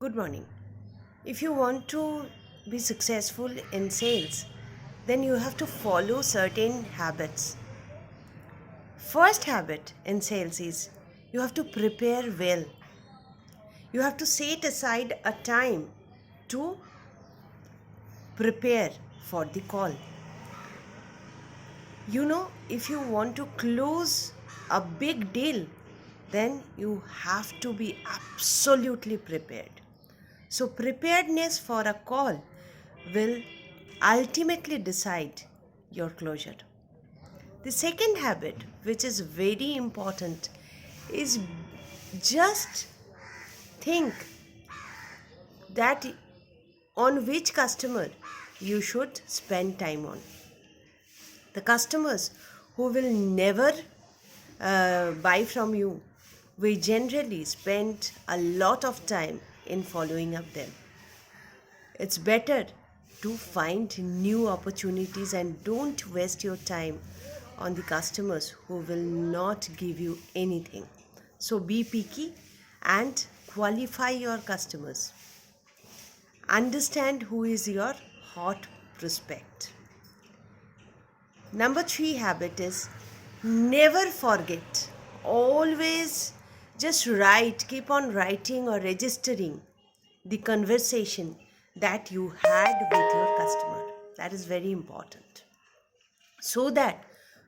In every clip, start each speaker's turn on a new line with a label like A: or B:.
A: Good morning. If you want to be successful in sales, then you have to follow certain habits. First habit in sales is you have to prepare well. You have to set aside a time to prepare for the call. If you want to close a big deal, then you have to be absolutely prepared. So, preparedness for a call will ultimately decide your closure. The second habit, which is very important, is just think that on which customer you should spend time on. The customers who will never buy from you, we generally spend a lot of time in following up them. It's better to find new opportunities and don't waste your time on the customers who will not give you anything. So be picky and qualify your customers. Understand who is your hot prospect. Number three habit is never forget. Always just write, keep on writing or registering the conversation that you had with your customer. That is very important. So that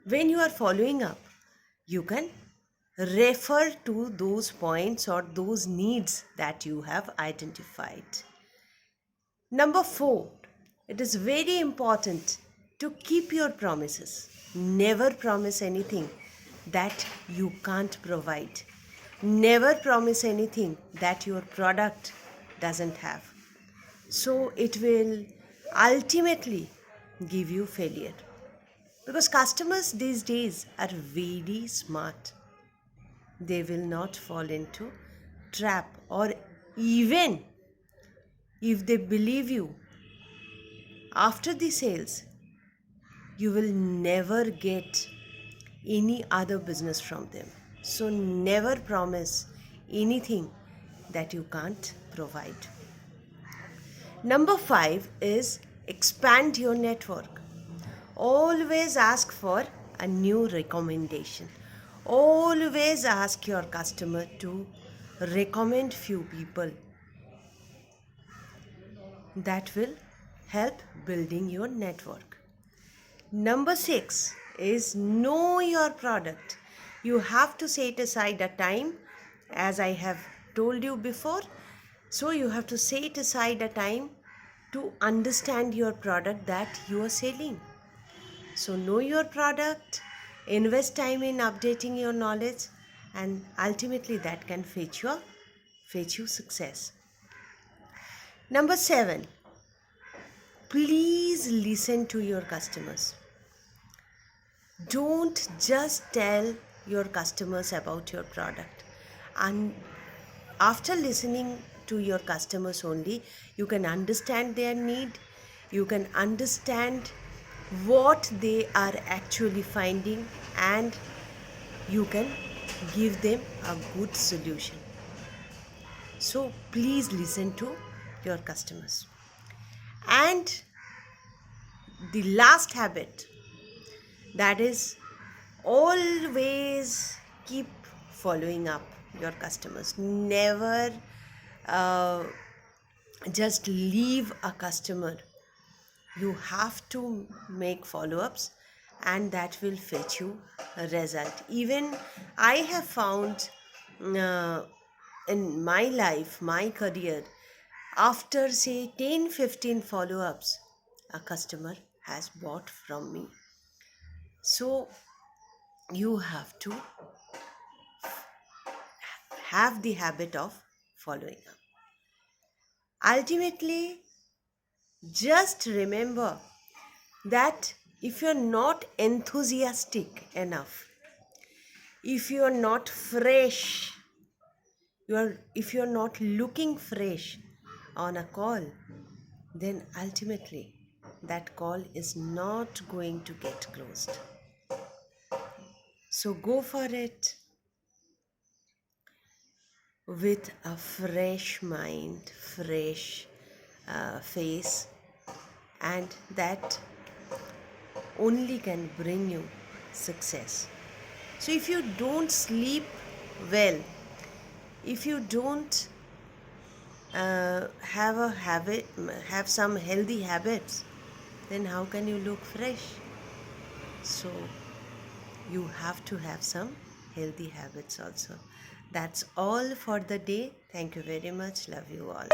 A: when you are following up, you can refer to those points or those needs that you have identified. Number four, it is very important to keep your promises. Never promise anything that you can't provide. Never promise anything that your product doesn't have. So it will ultimately give you failure. Because customers these days are very smart. They will not fall into trap, or even if they believe you after the sales, you will never get any other business from them. So never promise anything that you can't provide. Number five is expand your network. Always ask for a new recommendation. Always ask your customer to recommend few people. That will help building your network. Number six is know your product. You have to set aside a time, as I have told you before. So you have to set aside a time to understand your product that you are selling. So know your product, invest time in updating your knowledge, and ultimately that can fetch you success. Number seven, please listen to your customers. Don't just tell your customers about your product. And after listening to your customers only, you can understand their need, you can understand what they are actually finding, and you can give them a good solution. So please listen to your customers. And the last habit, that is always keep following up your customers. Never uh, just leave a customer. You have to make follow-ups, and that will fetch you a result. Even I have found uh, in my life, my career, after say 10-15 follow-ups, a customer has bought from me. So you have to have the habit of following up. Ultimately, just remember that if you're not enthusiastic enough, if you're not fresh, if you're not looking fresh on a call, then ultimately that call is not going to get closed. So go for it. with a fresh mind, fresh face, and that only can bring you success. So, if you don't sleep well, if you don't have some healthy habits, then how can you look fresh? So, you have to have some healthy habits also. That's all for the day. Thank you very much. Love you all.